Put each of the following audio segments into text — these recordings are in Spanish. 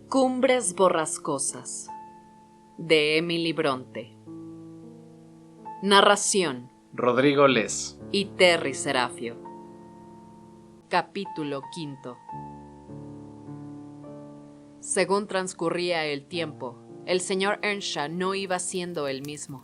Cumbres borrascosas, de Emily Bronte. Narración: Rodrigo Les y Terry Serafio. Capítulo 5. Según transcurría el tiempo, el señor Earnshaw no iba siendo el mismo.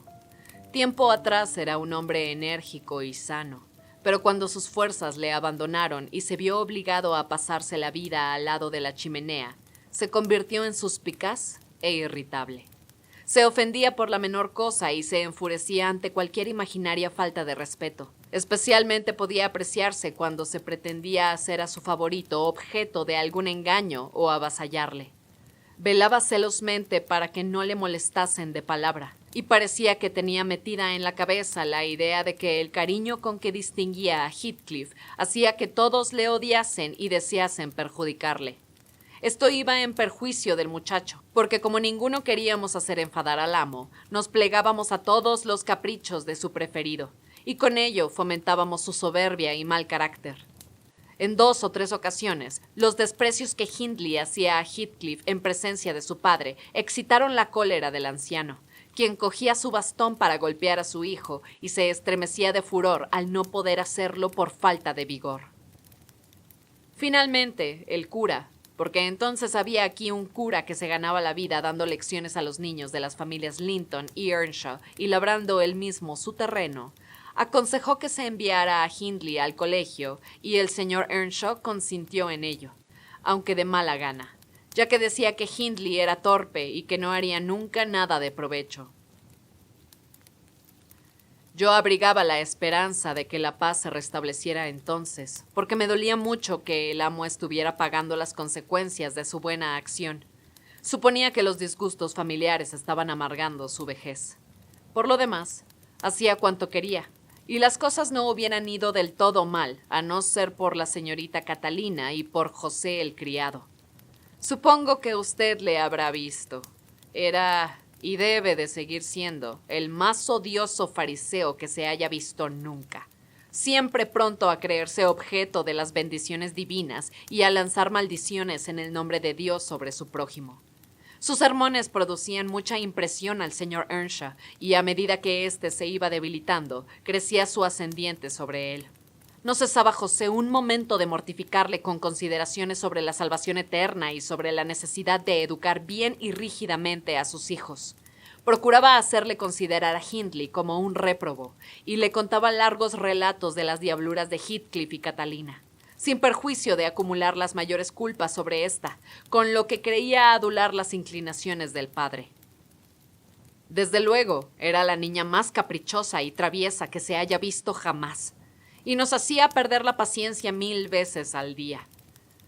Tiempo atrás era un hombre enérgico y sano, pero cuando sus fuerzas le abandonaron y se vio obligado a pasarse la vida al lado de la chimenea, se convirtió en suspicaz e irritable. Se ofendía por la menor cosa y se enfurecía ante cualquier imaginaria falta de respeto. Especialmente podía apreciarse cuando se pretendía hacer a su favorito objeto de algún engaño o avasallarle. Velaba celosmente para que no le molestasen de palabra, y parecía que tenía metida en la cabeza la idea de que el cariño con que distinguía a Heathcliff hacía que todos le odiasen y deseasen perjudicarle. Esto iba en perjuicio del muchacho, porque como ninguno queríamos hacer enfadar al amo, nos plegábamos a todos los caprichos de su preferido, y con ello fomentábamos su soberbia y mal carácter. En 2 o 3 ocasiones, los desprecios que Hindley hacía a Heathcliff en presencia de su padre excitaron la cólera del anciano, quien cogía su bastón para golpear a su hijo y se estremecía de furor al no poder hacerlo por falta de vigor. Finalmente, el cura, porque entonces había aquí un cura que se ganaba la vida dando lecciones a los niños de las familias Linton y Earnshaw y labrando él mismo su terreno, aconsejó que se enviara a Hindley al colegio y el señor Earnshaw consintió en ello, aunque de mala gana, ya que decía que Hindley era torpe y que no haría nunca nada de provecho. Yo abrigaba la esperanza de que la paz se restableciera entonces, porque me dolía mucho que el amo estuviera pagando las consecuencias de su buena acción. Suponía que los disgustos familiares estaban amargando su vejez. Por lo demás, hacía cuanto quería, y las cosas no hubieran ido del todo mal, a no ser por la señorita Catalina y por José el criado. Supongo que usted le habrá visto. Era, y debe de seguir siendo, el más odioso fariseo que se haya visto nunca. Siempre pronto a creerse objeto de las bendiciones divinas y a lanzar maldiciones en el nombre de Dios sobre su prójimo. Sus sermones producían mucha impresión al señor Earnshaw, y a medida que éste se iba debilitando, crecía su ascendiente sobre él. No cesaba José un momento de mortificarle con consideraciones sobre la salvación eterna y sobre la necesidad de educar bien y rígidamente a sus hijos. Procuraba hacerle considerar a Hindley como un réprobo, y le contaba largos relatos de las diabluras de Heathcliff y Catalina, sin perjuicio de acumular las mayores culpas sobre ésta, con lo que creía adular las inclinaciones del padre. Desde luego, era la niña más caprichosa y traviesa que se haya visto jamás, y nos hacía perder la paciencia 1000 veces al día.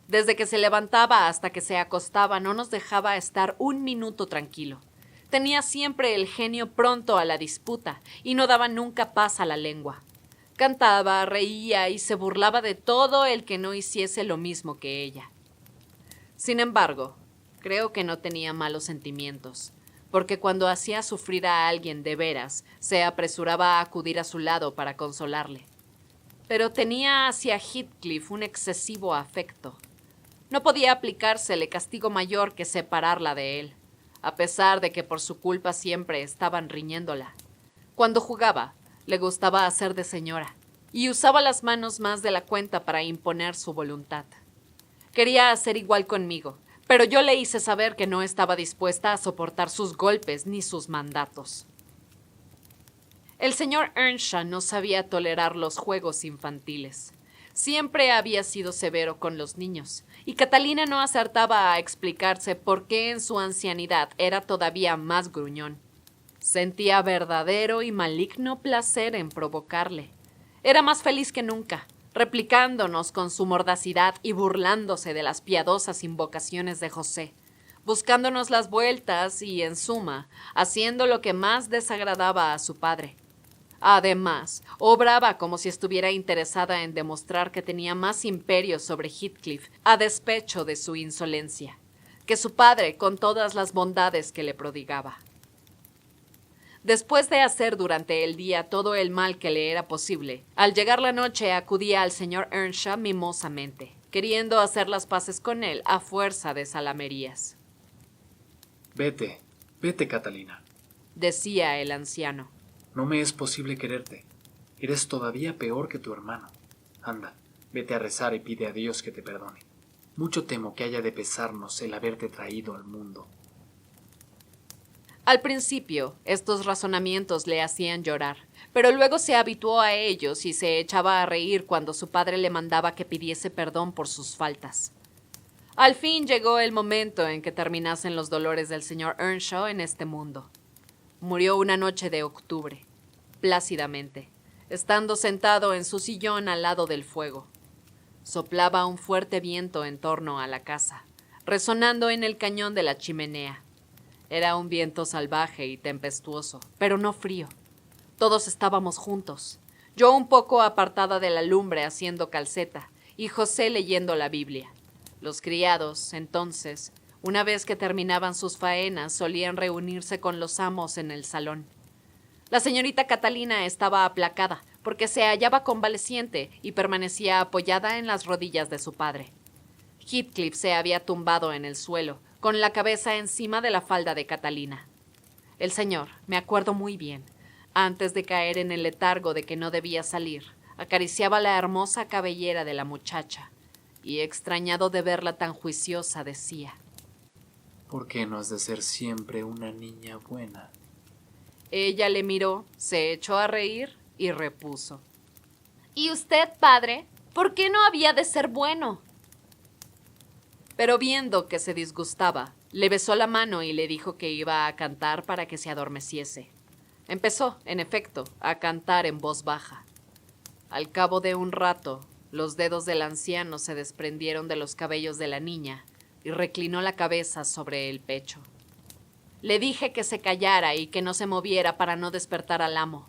Desde que se levantaba hasta que se acostaba no nos dejaba estar un minuto tranquilo. Tenía siempre el genio pronto a la disputa y no daba nunca paz a la lengua. Cantaba, reía y se burlaba de todo el que no hiciese lo mismo que ella. Sin embargo, creo que no tenía malos sentimientos, porque cuando hacía sufrir a alguien de veras, se apresuraba a acudir a su lado para consolarle. Pero tenía hacia Heathcliff un excesivo afecto. No podía aplicársele castigo mayor que separarla de él, a pesar de que por su culpa siempre estaban riñéndola. Cuando jugaba, le gustaba hacer de señora, y usaba las manos más de la cuenta para imponer su voluntad. Quería hacer igual conmigo, pero yo le hice saber que no estaba dispuesta a soportar sus golpes ni sus mandatos. El señor Earnshaw no sabía tolerar los juegos infantiles. Siempre había sido severo con los niños, y Catalina no acertaba a explicarse por qué en su ancianidad era todavía más gruñón. Sentía verdadero y maligno placer en provocarle. Era más feliz que nunca, replicándonos con su mordacidad y burlándose de las piadosas invocaciones de José, buscándonos las vueltas y, en suma, haciendo lo que más desagradaba a su padre. Además, obraba como si estuviera interesada en demostrar que tenía más imperio sobre Heathcliff, a despecho de su insolencia, que su padre con todas las bondades que le prodigaba. Después de hacer durante el día todo el mal que le era posible, al llegar la noche acudía al señor Earnshaw mimosamente, queriendo hacer las paces con él a fuerza de salamerías. Vete, vete, Catalina, decía el anciano. no me es posible quererte. Eres todavía peor que tu hermano. Anda, vete a rezar y pide a Dios que te perdone. Mucho temo que haya de pesarnos el haberte traído al mundo. Al principio, estos razonamientos le hacían llorar, pero luego se habituó a ellos y se echaba a reír cuando su padre le mandaba que pidiese perdón por sus faltas. Al fin llegó el momento en que terminasen los dolores del señor Earnshaw en este mundo. Murió una noche de octubre, plácidamente, estando sentado en su sillón al lado del fuego. Soplaba un fuerte viento en torno a la casa, resonando en el cañón de la chimenea. Era un viento salvaje y tempestuoso, pero no frío. Todos estábamos juntos, yo un poco apartada de la lumbre haciendo calceta y José leyendo la Biblia. Los criados, entonces, una vez que terminaban sus faenas, solían reunirse con los amos en el salón. La señorita Catalina estaba aplacada, porque se hallaba convaleciente y permanecía apoyada en las rodillas de su padre. Heathcliff se había tumbado en el suelo, con la cabeza encima de la falda de Catalina. El señor, me acuerdo muy bien, antes de caer en el letargo de que no debía salir, acariciaba la hermosa cabellera de la muchacha, y extrañado de verla tan juiciosa, decía: ¿Por qué no has de ser siempre una niña buena? Ella le miró, se echó a reír y repuso: ¿Y usted, padre? ¿Por qué no había de ser bueno? Pero viendo que se disgustaba, le besó la mano y le dijo que iba a cantar para que se adormeciese. Empezó, en efecto, a cantar en voz baja. Al cabo de un rato, los dedos del anciano se desprendieron de los cabellos de la niña y reclinó la cabeza sobre el pecho. Le dije que se callara y que no se moviera para no despertar al amo.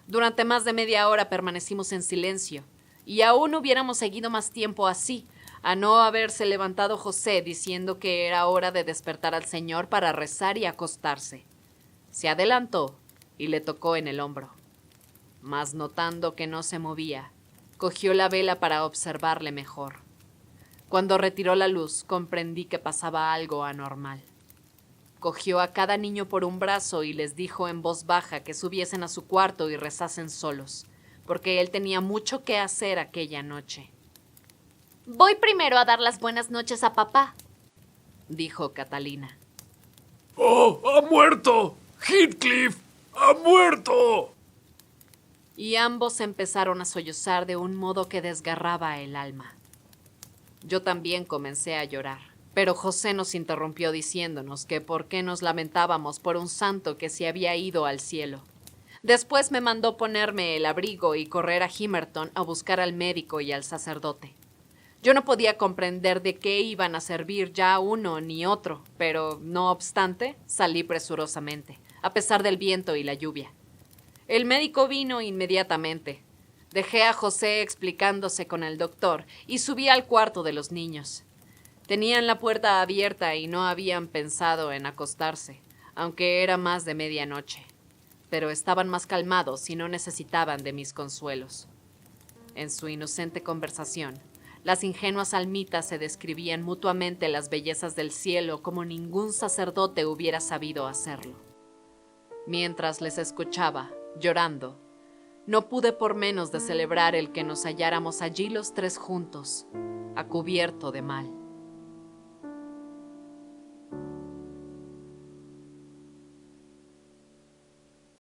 Durante más de media hora permanecimos en silencio, y aún hubiéramos seguido más tiempo así, a no haberse levantado José diciendo que era hora de despertar al señor para rezar y acostarse. Se adelantó y le tocó en el hombro. Mas notando que no se movía, cogió la vela para observarle mejor. Cuando retiró la luz, comprendí que pasaba algo anormal. Cogió a cada niño por un brazo y les dijo en voz baja que subiesen a su cuarto y rezasen solos, porque él tenía mucho que hacer aquella noche. «Voy primero a dar las buenas noches a papá», dijo Catalina. ¡Oh, ha muerto! ¡Heathcliff! ¡Ha muerto! Y ambos empezaron a sollozar de un modo que desgarraba el alma. Yo también comencé a llorar, pero José nos interrumpió diciéndonos que por qué nos lamentábamos por un santo que se había ido al cielo. Después me mandó ponerme el abrigo y correr a Gimmerton a buscar al médico y al sacerdote. Yo no podía comprender de qué iban a servir ya uno ni otro, pero, no obstante, salí presurosamente, a pesar del viento y la lluvia. El médico vino inmediatamente. Dejé a José explicándose con el doctor y subí al cuarto de los niños. Tenían la puerta abierta y no habían pensado en acostarse, aunque era más de medianoche. Pero estaban más calmados y no necesitaban de mis consuelos. En su inocente conversación, las ingenuas almitas se describían mutuamente las bellezas del cielo como ningún sacerdote hubiera sabido hacerlo. Mientras les escuchaba, llorando, no pude por menos de celebrar el que nos halláramos allí los tres juntos, a cubierto de mal.